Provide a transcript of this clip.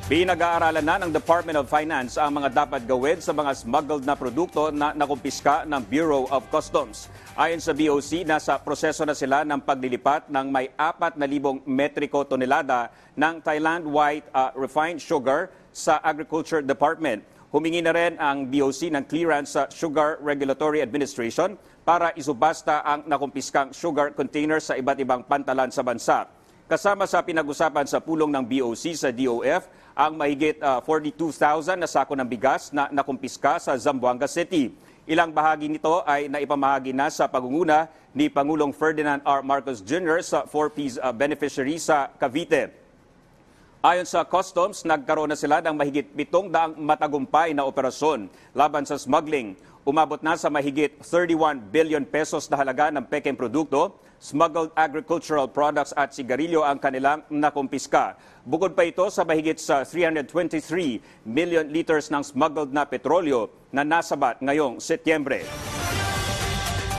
Pinag-aaralan na ng Department of Finance ang mga dapat gawin sa mga smuggled na produkto na nakumpiska ng Bureau of Customs. Ayon sa BOC, nasa proseso na sila ng paglilipat ng may 4,000 metriko tonelada ng Thailand white refined sugar sa Agriculture Department. Humingi na rin ang BOC ng clearance sa Sugar Regulatory Administration para isubasta ang nakumpiskang sugar containers sa iba't ibang pantalan sa bansa. Kasama sa pinag-usapan sa pulong ng BOC sa DOF ang mahigit 42,000 na sako ng bigas na nakumpiska sa Zamboanga City. Ilang bahagi nito ay naipamahagi na sa pangunguna ni Pangulong Ferdinand R. Marcos Jr. sa 4Ps beneficiary sa Cavite. Ayon sa Customs, nagkaroon na sila ng mahigit 700 matagumpay na operasyon laban sa smuggling. Umabot na sa mahigit 31 billion pesos na halaga ng pekeng produkto, smuggled agricultural products at sigarilyo ang kanilang nakumpiska. Bukod pa ito sa mahigit sa 323 million liters ng smuggled na petrolyo na nasabat ngayong Setyembre.